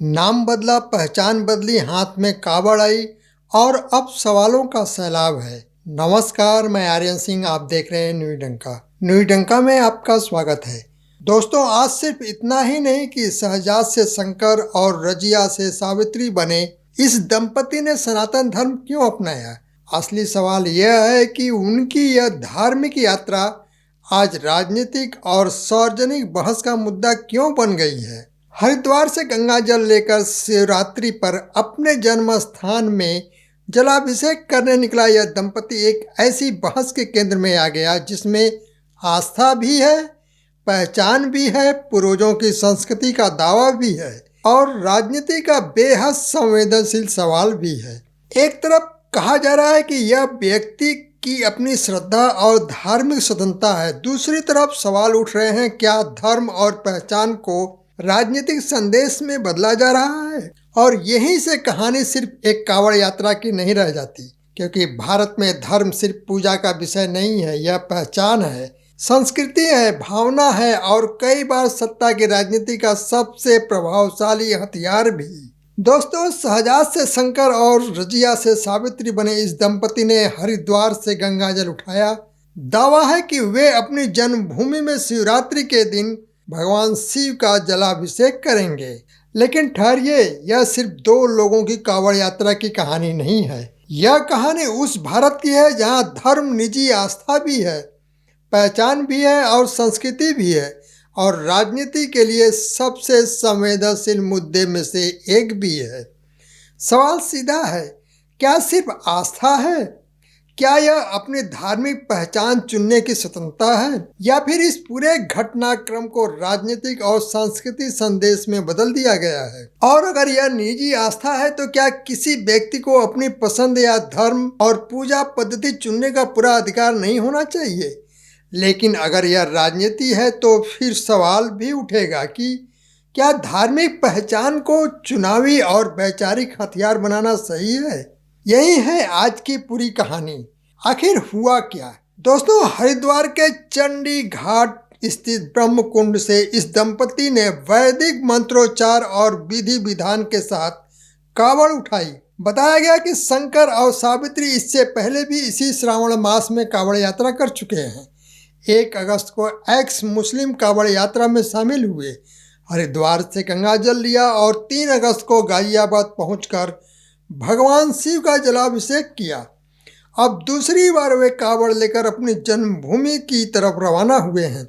नाम बदला, पहचान बदली, हाथ में कावड़ आई और अब सवालों का सैलाब है। नमस्कार, मैं आर्यन सिंह, आप देख रहे हैं न्यू डंका। न्यू डंका में आपका स्वागत है। दोस्तों, आज सिर्फ इतना ही नहीं कि शहजाद से शंकर और रजिया से सावित्री बने, इस दंपति ने सनातन धर्म क्यों अपनाया? असली सवाल यह है कि उनकी यह धार्मिक यात्रा आज राजनीतिक और सार्वजनिक बहस का मुद्दा क्यों बन गई है। हरिद्वार से गंगा जल लेकर शिवरात्रि पर अपने जन्म स्थान में जलाभिषेक करने निकला यह दंपति एक ऐसी बहस के केंद्र में आ गया जिसमें आस्था भी है, पहचान भी है, पूर्वजों की संस्कृति का दावा भी है और राजनीति का बेहद संवेदनशील सवाल भी है। एक तरफ कहा जा रहा है कि यह व्यक्ति की अपनी श्रद्धा और धार्मिक स्वतंत्रता है, दूसरी तरफ सवाल उठ रहे हैं क्या धर्म और पहचान को राजनीतिक संदेश में बदला जा रहा है। और यहीं से कहानी सिर्फ एक कांवड़ यात्रा की नहीं रह जाती, क्योंकि भारत में धर्म सिर्फ पूजा का विषय नहीं है, यह पहचान है, संस्कृति है, भावना है और कई बार सत्ता की राजनीति का सबसे प्रभावशाली हथियार भी। दोस्तों, शहजाद से शंकर और रजिया से सावित्री बने इस दंपति ने हरिद्वार से गंगा जल उठाया। दावा है कि वे अपनी जन्मभूमि में शिवरात्रि के दिन भगवान शिव का जलाभिषेक करेंगे। लेकिन ठहरिए, यह सिर्फ दो लोगों की कांवड़ यात्रा की कहानी नहीं है। यह कहानी उस भारत की है जहां धर्म निजी आस्था भी है, पहचान भी है और संस्कृति भी है और राजनीति के लिए सबसे संवेदनशील मुद्दे में से एक भी है। सवाल सीधा है, क्या सिर्फ आस्था है? क्या यह अपनी धार्मिक पहचान चुनने की स्वतंत्रता है या फिर इस पूरे घटनाक्रम को राजनीतिक और सांस्कृतिक संदेश में बदल दिया गया है? और अगर यह निजी आस्था है तो क्या किसी व्यक्ति को अपनी पसंद या धर्म और पूजा पद्धति चुनने का पूरा अधिकार नहीं होना चाहिए? लेकिन अगर यह राजनीति है तो फिर सवाल भी उठेगा कि क्या धार्मिक पहचान को चुनावी और वैचारिक हथियार बनाना सही है? यही है आज की पूरी कहानी। आखिर हुआ क्या? दोस्तों, हरिद्वार के चंडी घाट स्थित ब्रह्म कुंड से इस दंपति ने वैदिक मंत्रोच्चार और विधि विधान के साथ कावड़ उठाई। बताया गया कि शंकर और सावित्री इससे पहले भी इसी श्रावण मास में कावड़ यात्रा कर चुके हैं। 1 अगस्त को एक्स मुस्लिम कावड़ यात्रा में शामिल हुए, हरिद्वार से गंगा जल लिया और 3 अगस्त को गाजियाबाद पहुंचकर भगवान शिव का जलाभिषेक किया। अब दूसरी बार वे कावड़ लेकर अपनी जन्मभूमि की तरफ रवाना हुए हैं।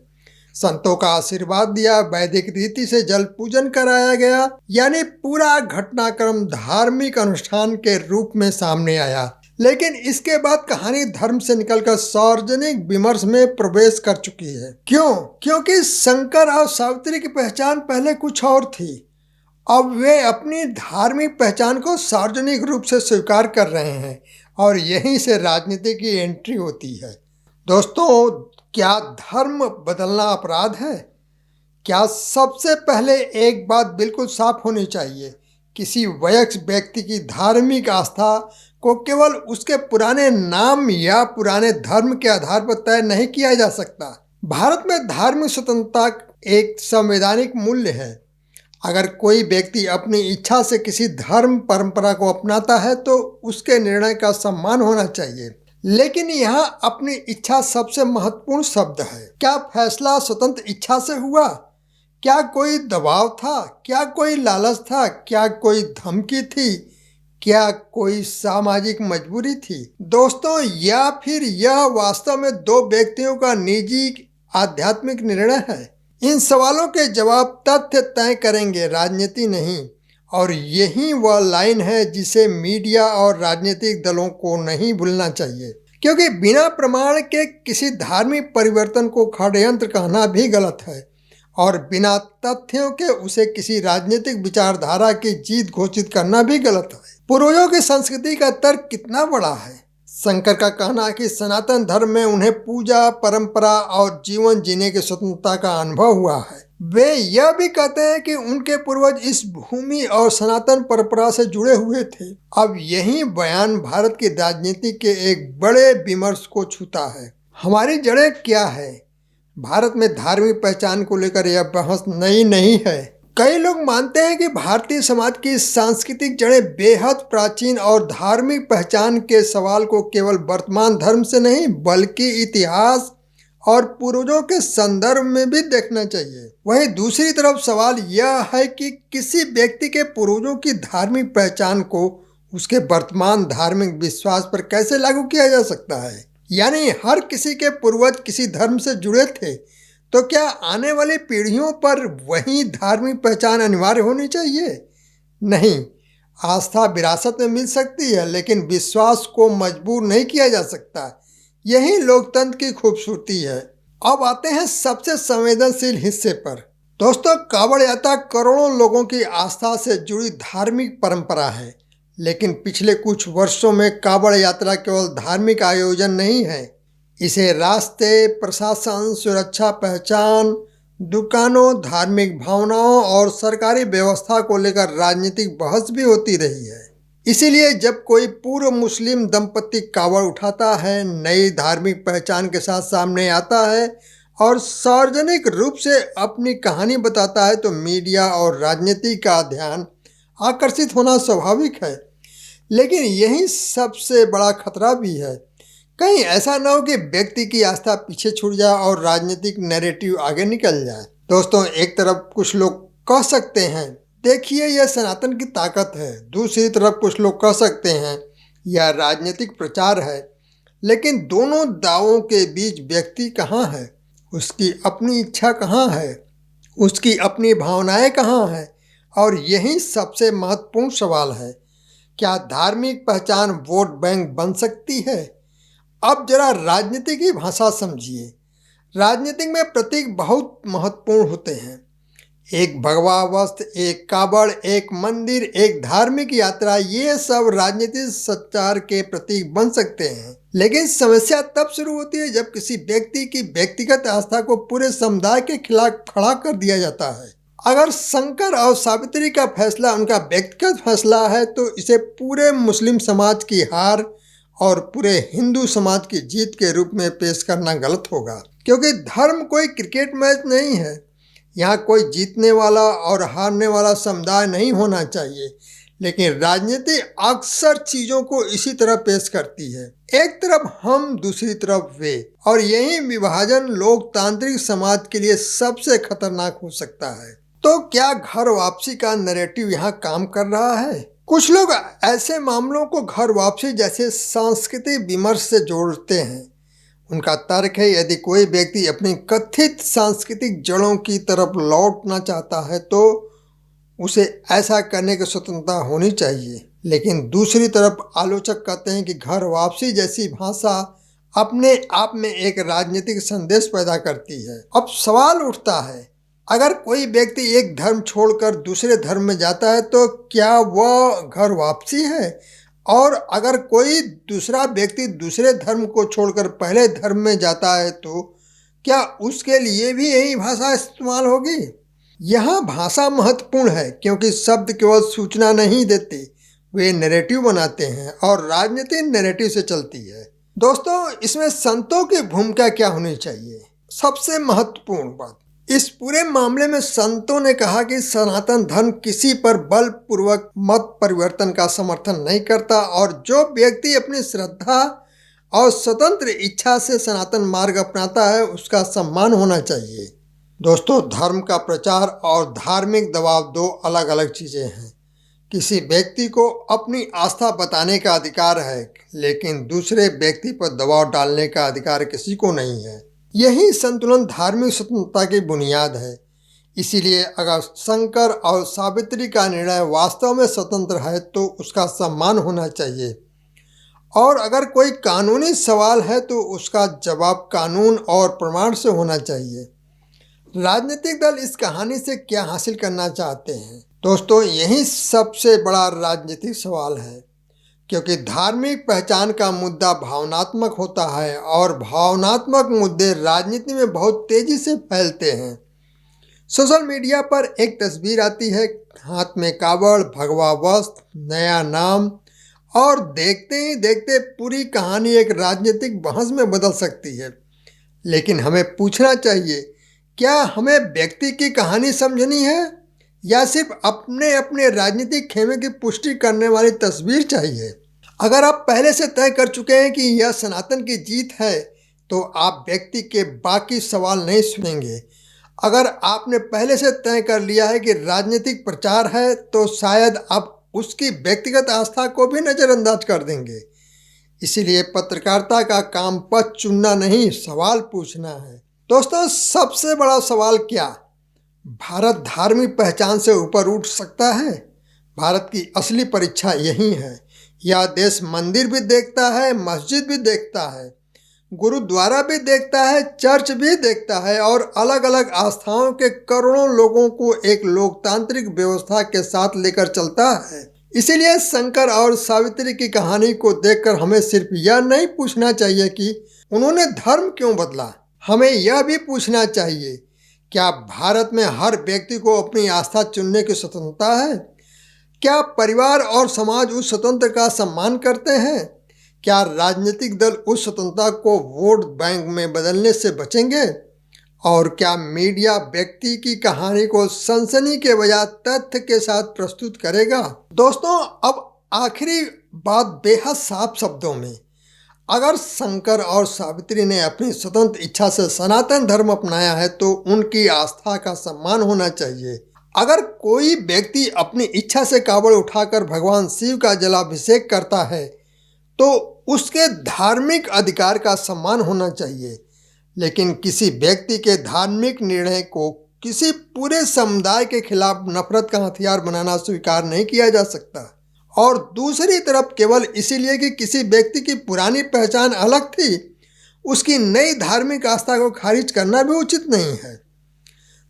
संतों का आशीर्वाद दिया, वैदिक रीति से जल पूजन कराया गया, यानी पूरा घटनाक्रम धार्मिक अनुष्ठान के रूप में सामने आया। लेकिन इसके बाद कहानी धर्म से निकलकर सार्वजनिक विमर्श में प्रवेश कर चुकी है। क्यों? क्योंकि शंकर और सावित्री की पहचान पहले कुछ और थी, अब वे अपनी धार्मिक पहचान को सार्वजनिक रूप से स्वीकार कर रहे हैं और यहीं से राजनीति की एंट्री होती है। दोस्तों, क्या धर्म बदलना अपराध है? क्या? सबसे पहले एक बात बिल्कुल साफ होनी चाहिए, किसी वयस्क व्यक्ति की धार्मिक आस्था को केवल उसके पुराने नाम या पुराने धर्म के आधार पर तय नहीं किया जा सकता। भारत में धार्मिक स्वतंत्रता एक संवैधानिक मूल्य है। अगर कोई व्यक्ति अपनी इच्छा से किसी धर्म परंपरा को अपनाता है तो उसके निर्णय का सम्मान होना चाहिए। लेकिन यहाँ अपनी इच्छा सबसे महत्वपूर्ण शब्द है। क्या फैसला स्वतंत्र इच्छा से हुआ? क्या कोई दबाव था? क्या कोई लालच था? क्या कोई धमकी थी? क्या कोई सामाजिक मजबूरी थी? दोस्तों, या फिर यह वास्तव में दो व्यक्तियों का निजी आध्यात्मिक निर्णय है? इन सवालों के जवाब तथ्य तय करेंगे, राजनीति नहीं। और यही वह लाइन है जिसे मीडिया और राजनीतिक दलों को नहीं भूलना चाहिए, क्योंकि बिना प्रमाण के किसी धार्मिक परिवर्तन को षड्यंत्र कहना भी गलत है और बिना तथ्यों के उसे किसी राजनीतिक विचारधारा की जीत घोषित करना भी गलत है। पूर्वजों की संस्कृति का तर्क कितना बड़ा है। शंकर का कहना है कि सनातन धर्म में उन्हें पूजा, परंपरा और जीवन जीने की स्वतंत्रता का अनुभव हुआ है। वे यह भी कहते हैं कि उनके पूर्वज इस भूमि और सनातन परंपरा से जुड़े हुए थे। अब यही बयान भारत की राजनीति के एक बड़े विमर्श को छूता है। हमारी जड़ें क्या है? भारत में धार्मिक पहचान को लेकर यह बहस नई नहीं है। कई लोग मानते हैं कि भारतीय समाज की सांस्कृतिक जड़ें बेहद प्राचीन और धार्मिक पहचान के सवाल को केवल वर्तमान धर्म से नहीं बल्कि इतिहास और पूर्वजों के संदर्भ में भी देखना चाहिए। वहीं दूसरी तरफ सवाल यह है कि किसी व्यक्ति के पूर्वजों की धार्मिक पहचान को उसके वर्तमान धार्मिक विश्वास पर कैसे लागू किया जा सकता है। यानी हर किसी के पूर्वज किसी धर्म से जुड़े थे, तो क्या आने वाली पीढ़ियों पर वही धार्मिक पहचान अनिवार्य होनी चाहिए? नहीं, आस्था विरासत में मिल सकती है लेकिन विश्वास को मजबूर नहीं किया जा सकता। यही लोकतंत्र की खूबसूरती है। अब आते हैं सबसे संवेदनशील हिस्से पर। दोस्तों, कांवड़ यात्रा करोड़ों लोगों की आस्था से जुड़ी धार्मिक परंपरा है, लेकिन पिछले कुछ वर्षों में कांवड़ यात्रा केवल धार्मिक आयोजन नहीं है, इसे रास्ते, प्रशासन, सुरक्षा, पहचान, दुकानों, धार्मिक भावनाओं और सरकारी व्यवस्था को लेकर राजनीतिक बहस भी होती रही है। इसीलिए जब कोई पूर्व मुस्लिम दंपति कांवड़ उठाता है, नई धार्मिक पहचान के साथ सामने आता है और सार्वजनिक रूप से अपनी कहानी बताता है, तो मीडिया और राजनीति का ध्यान आकर्षित होना स्वाभाविक है। लेकिन यही सबसे बड़ा खतरा भी है। कहीं ऐसा न हो कि व्यक्ति की आस्था पीछे छूट जाए और राजनीतिक नैरेटिव आगे निकल जाए। दोस्तों, एक तरफ कुछ लोग कह सकते हैं, देखिए यह सनातन की ताकत है। दूसरी तरफ कुछ लोग कह सकते हैं यह राजनीतिक प्रचार है। लेकिन दोनों दावों के बीच व्यक्ति कहाँ है? उसकी अपनी इच्छा कहाँ है? उसकी अपनी भावनाएं कहाँ हैं? और यही सबसे महत्वपूर्ण सवाल है। क्या धार्मिक पहचान वोट बैंक बन सकती है? अब जरा राजनीति की भाषा समझिए। राजनीति में प्रतीक बहुत महत्वपूर्ण होते हैं। एक भगवा वस्त्र, एक कावड़, एक मंदिर, एक धार्मिक यात्रा, ये सब राजनीतिक सच्चार के प्रतीक बन सकते हैं। लेकिन समस्या तब शुरू होती है जब किसी व्यक्ति की व्यक्तिगत आस्था को पूरे समुदाय के खिलाफ खड़ा कर दिया जाता है। अगर शंकर और सावित्री का फैसला उनका व्यक्तिगत फैसला है, तो इसे पूरे मुस्लिम समाज की हार और पूरे हिंदू समाज की जीत के रूप में पेश करना गलत होगा। क्योंकि धर्म कोई क्रिकेट मैच नहीं है। यहाँ कोई जीतने वाला और हारने वाला समुदाय नहीं होना चाहिए। लेकिन राजनीति अक्सर चीज़ों को इसी तरह पेश करती है, एक तरफ हम, दूसरी तरफ वे, और यही विभाजन लोकतांत्रिक समाज के लिए सबसे खतरनाक हो सकता है। तो क्या घर वापसी का नैरेटिव यहाँ काम कर रहा है? कुछ लोग ऐसे मामलों को घर वापसी जैसे सांस्कृतिक विमर्श से जोड़ते हैं। उनका तर्क है, यदि कोई व्यक्ति अपनी कथित सांस्कृतिक जड़ों की तरफ लौटना चाहता है तो उसे ऐसा करने की स्वतंत्रता होनी चाहिए। लेकिन दूसरी तरफ आलोचक कहते हैं कि घर वापसी जैसी भाषा अपने आप में एक राजनीतिक संदेश पैदा करती है। अब सवाल उठता है, अगर कोई व्यक्ति एक धर्म छोड़कर दूसरे धर्म में जाता है तो क्या वह घर वापसी है? और अगर कोई दूसरा व्यक्ति दूसरे धर्म को छोड़कर पहले धर्म में जाता है तो क्या उसके लिए भी यही भाषा इस्तेमाल होगी? यहाँ भाषा महत्वपूर्ण है, क्योंकि शब्द केवल सूचना नहीं देते, वे नैरेटिव बनाते हैं और राजनीति नैरेटिव से चलती है। दोस्तों, इसमें संतों की भूमिका क्या होनी चाहिए? सबसे महत्वपूर्ण बात, इस पूरे मामले में संतों ने कहा कि सनातन धर्म किसी पर बलपूर्वक मत परिवर्तन का समर्थन नहीं करता और जो व्यक्ति अपनी श्रद्धा और स्वतंत्र इच्छा से सनातन मार्ग अपनाता है उसका सम्मान होना चाहिए। दोस्तों, धर्म का प्रचार और धार्मिक दबाव दो अलग अलग चीज़ें हैं। किसी व्यक्ति को अपनी आस्था बताने का अधिकार है, लेकिन दूसरे व्यक्ति पर दबाव डालने का अधिकार किसी को नहीं है। यही संतुलन धार्मिक स्वतंत्रता की बुनियाद है। इसीलिए अगर शंकर और सावित्री का निर्णय वास्तव में स्वतंत्र है तो उसका सम्मान होना चाहिए, और अगर कोई कानूनी सवाल है तो उसका जवाब कानून और प्रमाण से होना चाहिए। राजनीतिक दल इस कहानी से क्या हासिल करना चाहते हैं? दोस्तों, यही सबसे बड़ा राजनीतिक सवाल है, क्योंकि धार्मिक पहचान का मुद्दा भावनात्मक होता है और भावनात्मक मुद्दे राजनीति में बहुत तेजी से फैलते हैं। सोशल मीडिया पर एक तस्वीर आती है, हाथ में कावड़, भगवा वस्त्र, नया नाम, और देखते ही देखते पूरी कहानी एक राजनीतिक बहस में बदल सकती है। लेकिन हमें पूछना चाहिए, क्या हमें व्यक्ति की कहानी समझनी है या सिर्फ अपने अपने राजनीतिक खेमे की पुष्टि करने वाली तस्वीर चाहिए? अगर आप पहले से तय कर चुके हैं कि यह सनातन की जीत है, तो आप व्यक्ति के बाकी सवाल नहीं सुनेंगे। अगर आपने पहले से तय कर लिया है कि राजनीतिक प्रचार है, तो शायद आप उसकी व्यक्तिगत आस्था को भी नज़रअंदाज कर देंगे। इसीलिए पत्रकारिता का काम पद चुनना नहीं, सवाल पूछना है। दोस्तों, सबसे बड़ा सवाल क्या भारत धार्मिक पहचान से ऊपर उठ सकता है? भारत की असली परीक्षा यही है। यह देश मंदिर भी देखता है, मस्जिद भी देखता है, गुरुद्वारा भी देखता है, चर्च भी देखता है और अलग अलग आस्थाओं के करोड़ों लोगों को एक लोकतांत्रिक व्यवस्था के साथ लेकर चलता है। इसीलिए शंकर और सावित्री की कहानी को देखकर हमें सिर्फ यह नहीं पूछना चाहिए कि उन्होंने धर्म क्यों बदला, हमें यह भी पूछना चाहिए, क्या भारत में हर व्यक्ति को अपनी आस्था चुनने की स्वतंत्रता है? क्या परिवार और समाज उस स्वतंत्रता का सम्मान करते हैं? क्या राजनीतिक दल उस स्वतंत्रता को वोट बैंक में बदलने से बचेंगे? और क्या मीडिया व्यक्ति की कहानी को सनसनी के बजाय तथ्य के साथ प्रस्तुत करेगा? दोस्तों, अब आखिरी बात बेहद साफ शब्दों में, अगर शंकर और सावित्री ने अपनी स्वतंत्र इच्छा से सनातन धर्म अपनाया है, तो उनकी आस्था का सम्मान होना चाहिए। अगर कोई व्यक्ति अपनी इच्छा से कावड़ उठाकर भगवान शिव का जलाभिषेक करता है, तो उसके धार्मिक अधिकार का सम्मान होना चाहिए। लेकिन किसी व्यक्ति के धार्मिक निर्णय को किसी पूरे समुदाय के खिलाफ नफरत का हथियार बनाना स्वीकार नहीं किया जा सकता। और दूसरी तरफ केवल इसीलिए कि किसी व्यक्ति की पुरानी पहचान अलग थी, उसकी नई धार्मिक आस्था को खारिज करना भी उचित नहीं है।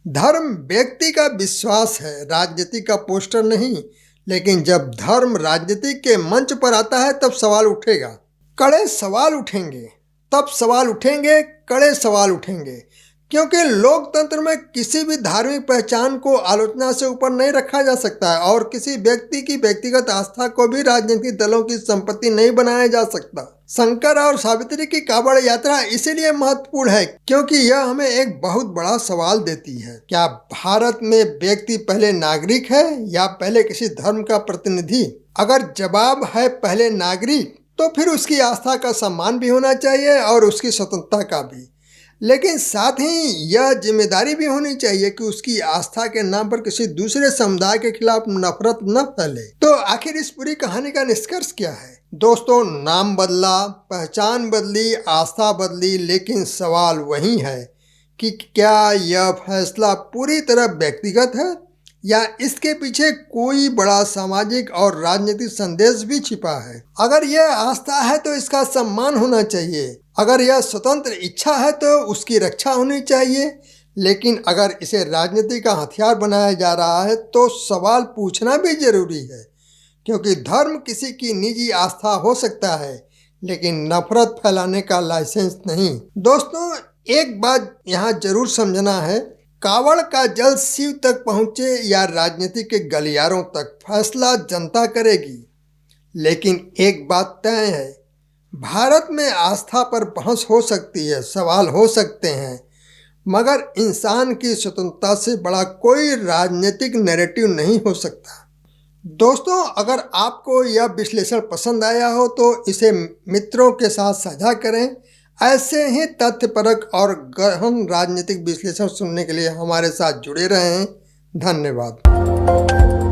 धर्म व्यक्ति का विश्वास है, राजनीति का पोस्टर नहीं। लेकिन जब धर्म राजनीति के मंच पर आता है, तब सवाल उठेगा, कड़े सवाल उठेंगे। तब सवाल उठेंगे, कड़े सवाल उठेंगे, क्योंकि लोकतंत्र में किसी भी धार्मिक पहचान को आलोचना से ऊपर नहीं रखा जा सकता है और किसी व्यक्ति की व्यक्तिगत आस्था को भी राजनीतिक दलों की संपत्ति नहीं बनाया जा सकता। शंकर और सावित्री की कावड़ यात्रा इसीलिए महत्वपूर्ण है क्योंकि यह हमें एक बहुत बड़ा सवाल देती है, क्या भारत में व्यक्ति पहले नागरिक है या पहले किसी धर्म का प्रतिनिधि? अगर जवाब है पहले नागरिक, तो फिर उसकी आस्था का सम्मान भी होना चाहिए और उसकी स्वतंत्रता का भी। लेकिन साथ ही यह जिम्मेदारी भी होनी चाहिए कि उसकी आस्था के नाम पर किसी दूसरे समुदाय के खिलाफ नफरत न फैले। तो आखिर इस पूरी कहानी का निष्कर्ष क्या है? दोस्तों, नाम बदला, पहचान बदली, आस्था बदली, लेकिन सवाल वही है कि क्या यह फैसला पूरी तरह व्यक्तिगत है या इसके पीछे कोई बड़ा सामाजिक और राजनीतिक संदेश भी छिपा है। अगर यह आस्था है तो इसका सम्मान होना चाहिए, अगर यह स्वतंत्र इच्छा है तो उसकी रक्षा होनी चाहिए। लेकिन अगर इसे राजनीति का हथियार बनाया जा रहा है तो सवाल पूछना भी जरूरी है, क्योंकि धर्म किसी की निजी आस्था हो सकता है लेकिन नफरत फैलाने का लाइसेंस नहीं। दोस्तों, एक बात यहाँ जरूर समझना है, कावड़ का जल शिव तक पहुँचे या राजनीति के गलियारों तक, फैसला जनता करेगी। लेकिन एक बात तय है, भारत में आस्था पर बहस हो सकती है, सवाल हो सकते हैं, मगर इंसान की स्वतंत्रता से बड़ा कोई राजनीतिक नैरेटिव नहीं हो सकता। दोस्तों, अगर आपको यह विश्लेषण पसंद आया हो तो इसे मित्रों के साथ साझा करें। ऐसे ही तथ्यपरक और गहन राजनीतिक विश्लेषण सुनने के लिए हमारे साथ जुड़े रहें। धन्यवाद।